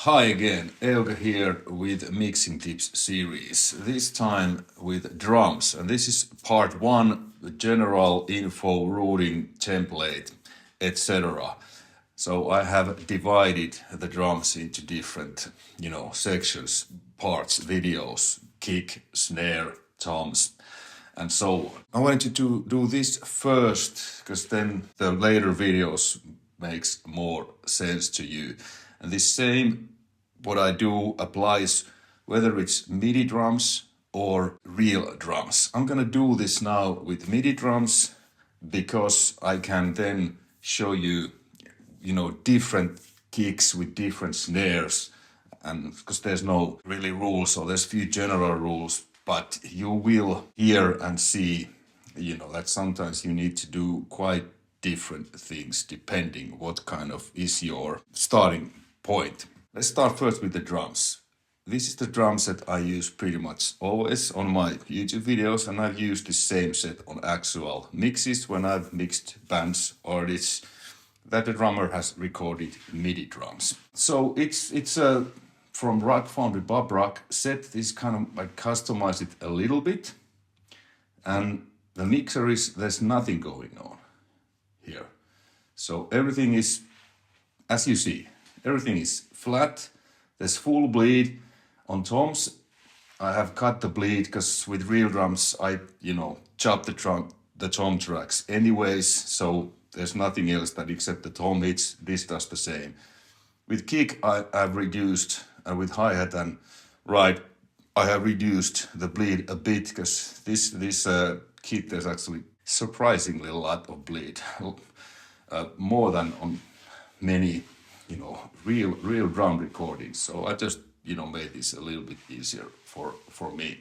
Hi again, Euge here with Mixing Tips series, this time with drums. And this is part one, general info, routing, template, etc. So I have divided the drums into different, sections, parts, videos, kick, snare, toms, and so on. I wanted to do this first because then the later videos makes more sense to you. And this same what I do applies whether it's MIDI drums or real drums. I'm gonna do this now with MIDI drums because I can then show you, different kicks with different snares, and because there's no really rules, so there's few general rules, but you will hear and see, that sometimes you need to do quite different things depending what kind of is your starting point. Let's start first with the drums. This is the drum set I use pretty much always on my YouTube videos, and I've used the same set on actual mixes when I've mixed bands artists that the drummer has recorded MIDI drums. So it's a from Rock Foundry Bob Rock set. This kind of I customized it a little bit, and the mixer is there's nothing going on here. So everything is, as you see, everything is flat. There's full bleed. On toms, I have cut the bleed because with real drums, I, chop the tom tracks anyways. So there's nothing else that except the tom hits. This does the same. With kick, I've reduced, and with hi-hat and ride, I have reduced the bleed a bit because this kit there's actually surprisingly a lot of bleed, more than on many, real drum recordings. So I just made this a little bit easier for me.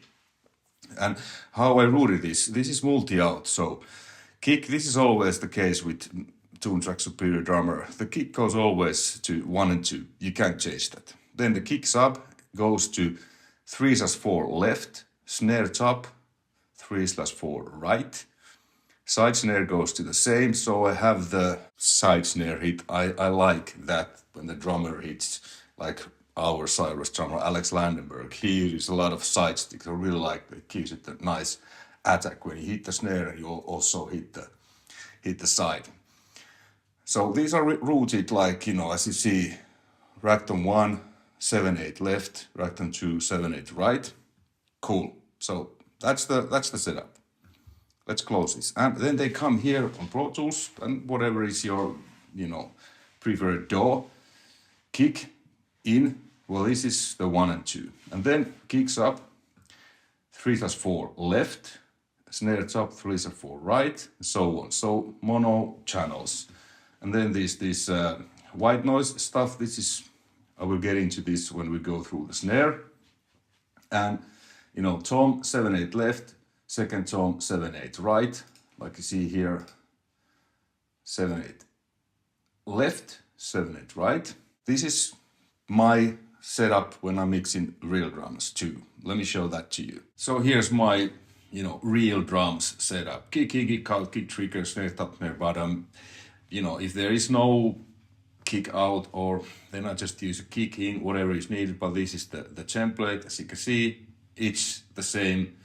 And how I routed this is multi-out. So kick, this is always the case with Tune Track Superior Drummer. The kick goes always to 1 and 2. You can't change that. Then the kick sub goes to 3/4 left, snare top 3/4 right. Side snare goes to the same, so I have the side snare hit. I like that when the drummer hits, like our Cyrus drummer Alex Landenberg. He uses a lot of side sticks. I really like it. It gives it a nice attack when you hit the snare and you also hit the side. So these are routed like, as you see, Ragtone 1, 7/8 left, Ragtone 2, 7/8 right. Cool. So that's the setup. Let's close this. And then they come here on Pro Tools and whatever is your, preferred DAW. Kick in, well, this is the 1 and 2. And then kicks up 3/4 left, snare top 3/4 right, and so on. So mono channels. And then this white noise stuff, I will get into this when we go through the snare. And, tom 7/8 left, second tom 7/8 right, like you see here, 7/8 left, 7/8 right. This is my setup when I'm mixing real drums too. Let me show that to you. So here's my, real drums setup. Kick, out, kick, trigger, snare, top, snare, bottom. If there is no kick out, or then I just use a kick in, whatever is needed. But this is the template. As you can see, it's the same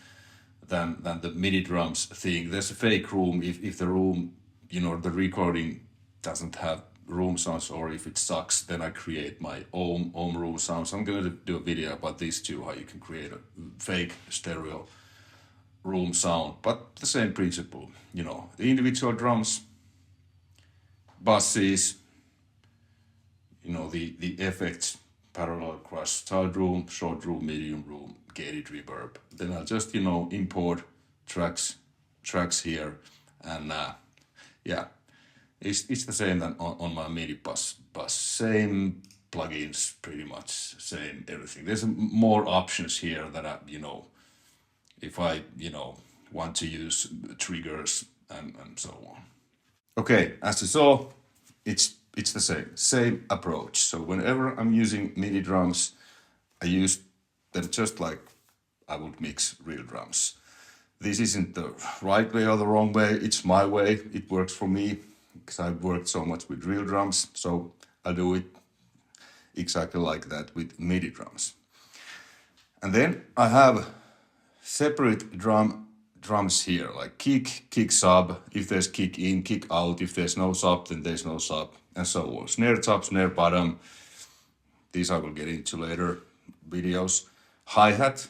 than the MIDI drums thing. There's a fake room if the room, the recording doesn't have room sounds, or if it sucks, then I create my own room sounds. I'm going to do a video about these two, how you can create a fake stereo room sound, but the same principle, the individual drums, basses, the effects, parallel crush, third room, short room, medium room, gated reverb. Then I'll just, import tracks here, and it's the same than on my MIDI bus. Same plugins, pretty much same everything. There's more options here that I, if I, want to use triggers and so on. Okay, as you saw, it's the same approach. So whenever I'm using MIDI drums, I use them just like I would mix real drums. This isn't the right way or the wrong way. It's my way. It works for me because I've worked so much with real drums. So I'll do it exactly like that with MIDI drums. And then I have separate drums here, like kick sub, if there's kick in, kick out, if there's no sub, then there's no sub, and so on. Snare top, snare bottom, these I will get into later videos. Hi-hat,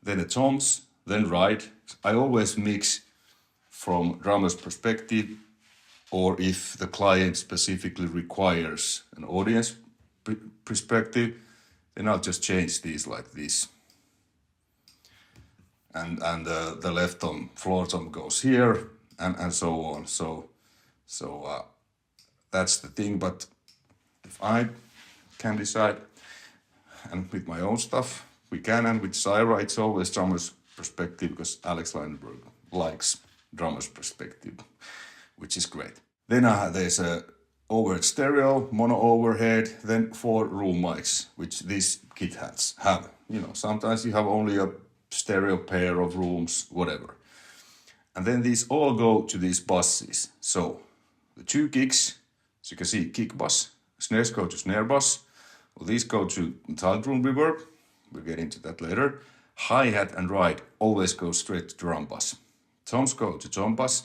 then the toms, then ride. I always mix from drummer's perspective, or if the client specifically requires an audience perspective, then I'll just change these like this. And the left tom, floor tom goes here, and so on. So that's the thing. But if I can decide, and with my own stuff, we can, and with CYHRA, it's always drummer's perspective, because Alex Leinberg likes drummer's perspective, which is great. Then there's a overhead stereo, mono overhead, then 4 room mics, which these kit hats have. You know, sometimes you have only a stereo pair of rooms, whatever. And then these all go to these buses. So the 2 kicks, as you can see, kick bus, snares go to snare bus. Well, these go to tilt room reverb. We'll get into that later. Hi-hat and ride always go straight to drum bus. Toms go to tom bus.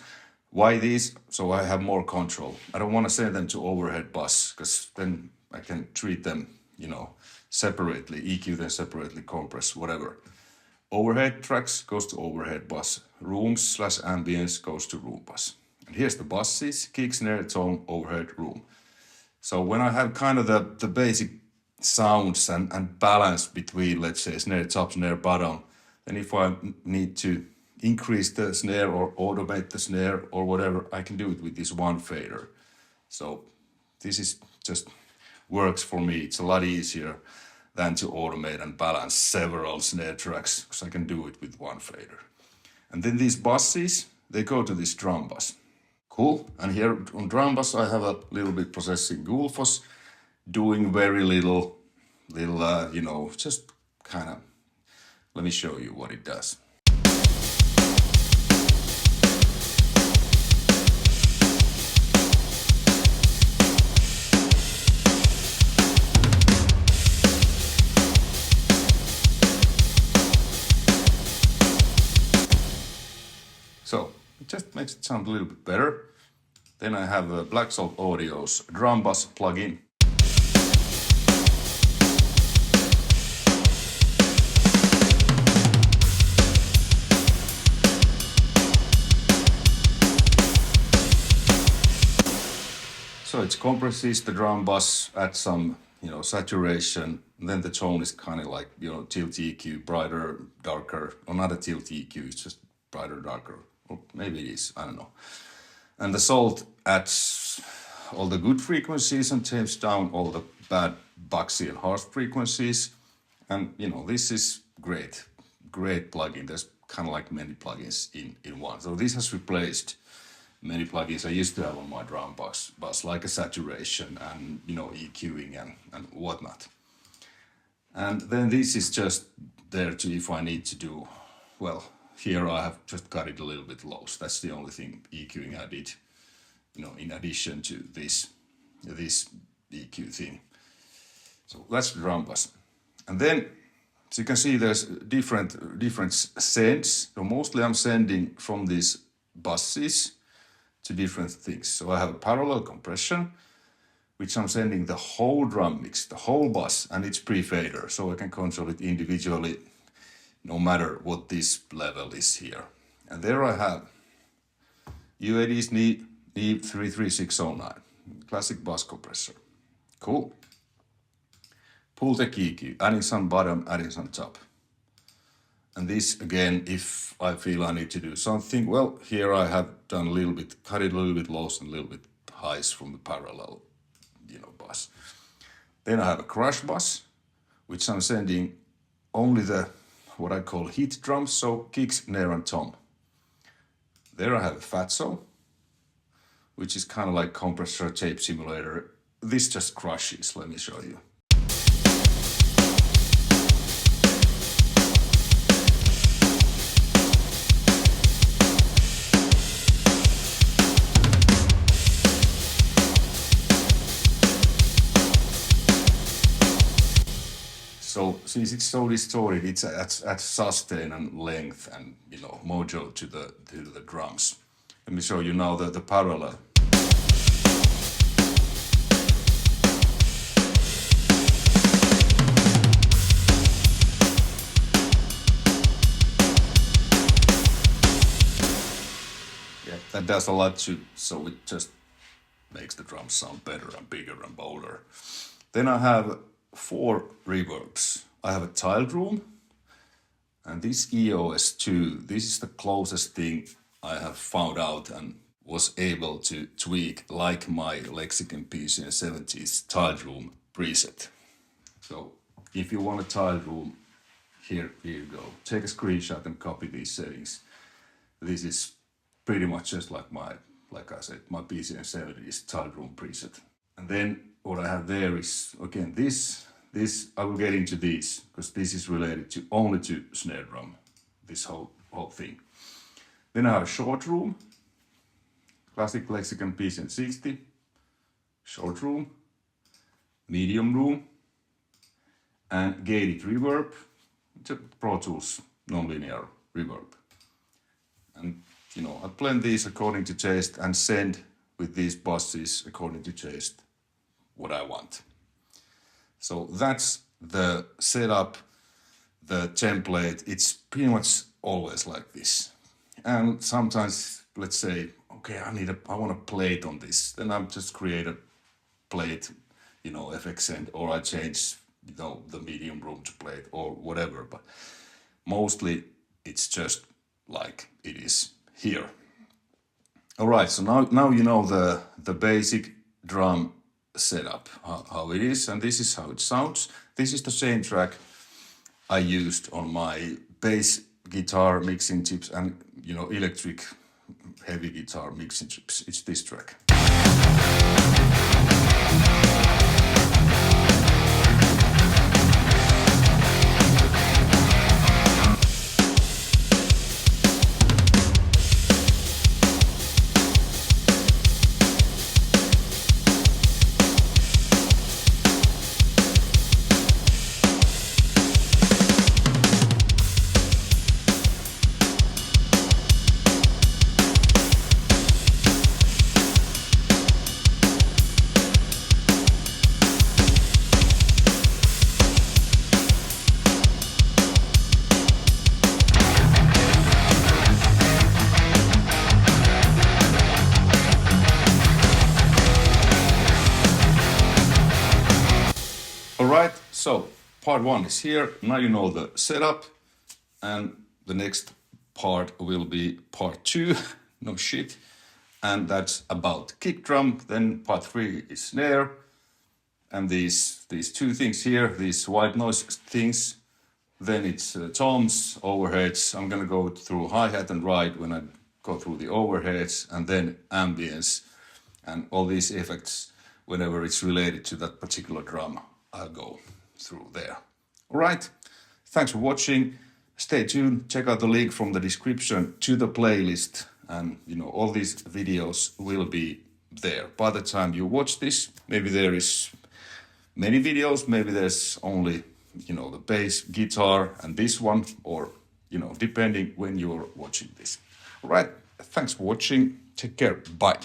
Why these? So I have more control. I don't want to send them to overhead bus, because then I can treat them, you know, separately, EQ them separately, compress, whatever. Overhead tracks goes to overhead bus. Rooms / ambience goes to room bus. And here's the buses, kick, snare, tom, overhead, room. So when I have kind of the basic sounds and balance between, let's say, snare top, snare bottom, then if I need to increase the snare or automate the snare or whatever, I can do it with this one fader. So this is just works for me. It's a lot easier than to automate and balance several snare tracks, because I can do it with one fader. And then these buses, they go to this drum bus. Cool. And here on drum bus, I have a little bit processing Gulfos, doing very little, you know, just kind of, let me show you what it does. So it just makes it sound a little bit better. Then I have a Black Salt Audio's drum bus plugin. So it compresses the drum bus, adds some, you know, saturation. And then the tone is kind of like, you know, tilt EQ, brighter, darker, or not a tilt EQ, it's just brighter, darker. Or maybe it is, I don't know. And the Salt adds all the good frequencies and tapes down all the bad, boxy and harsh frequencies. And, you know, this is great plugin. There's kind of like many plugins in one. So this has replaced many plugins I used to have on my drum bus like a saturation and, you know, EQing and whatnot. And then this is just there to, if I need to do, well, here I have just got it a little bit low. So that's the only thing EQing I did, you know, in addition to this EQ thing. So that's the drum bus. And then, as you can see, there's different sends. So mostly I'm sending from these buses to different things. So I have a parallel compression, which I'm sending the whole drum mix, the whole bus, and it's pre-fader, so I can control it individually, no matter what this level is here. And there I have UAD's NEEP 33609, classic bus compressor. Cool. Pultec EQ, adding some bottom, adding some top. And this again, if I feel I need to do something, well, here I have done a little bit, cut it a little bit lows and a little bit highs from the parallel, you know, bus. Then I have a crush bus, which I'm sending only the, what I call hit drums, so kicks, snare and tom. There I have a fatso, which is kind of like compressor tape simulator. This just crushes, let me show you. So since it's so distorted, it's at sustain and length and mojo to the drums. Let me show you now the parallel. Yeah, that does a lot too. So it just makes the drums sound better and bigger and bolder. Then I have 4 reverbs. I have a tiled room, and this EOS 2, this is the closest thing I have found out and was able to tweak like my Lexicon PCN70's tiled room preset. So if you want a tiled room, here you go. Take a screenshot and copy these settings. This is pretty much just like I said, my PCN70's tiled room preset. And then what I have there is, again, this I will get into these, because this is related to only to snare drum, this whole thing. Then I have a short room, classic Lexicon PCN60, short room, medium room, and gated reverb, it's a Pro Tools non-linear reverb. And I blend these according to taste and send with these buses according to taste what I want. So that's the setup, the template. It's pretty much always like this. And sometimes, let's say, okay, I want a plate on this. Then I just create a plate, FX send, or I change, the medium room to plate or whatever. But mostly it's just like it is here. All right, so now you know the basic drum setup, how it is, and this is how it sounds. This is the same track I used on my bass guitar mixing tips and electric heavy guitar mixing tips. It's this track. Alright, so part 1 is here. Now you know the setup, and the next part will be part 2, no shit, and that's about kick drum. Then part 3 is snare, and these 2 things here, these white noise things. Then it's toms, overheads. I'm gonna go through hi-hat and ride when I go through the overheads, and then ambience and all these effects whenever it's related to that particular drum. I'll go through there. All right, thanks for watching. Stay tuned, check out the link from the description to the playlist, and all these videos will be there. By the time you watch this, maybe there is many videos, maybe there's only the bass, guitar, and this one, or depending when you're watching this. All right, thanks for watching, take care, bye.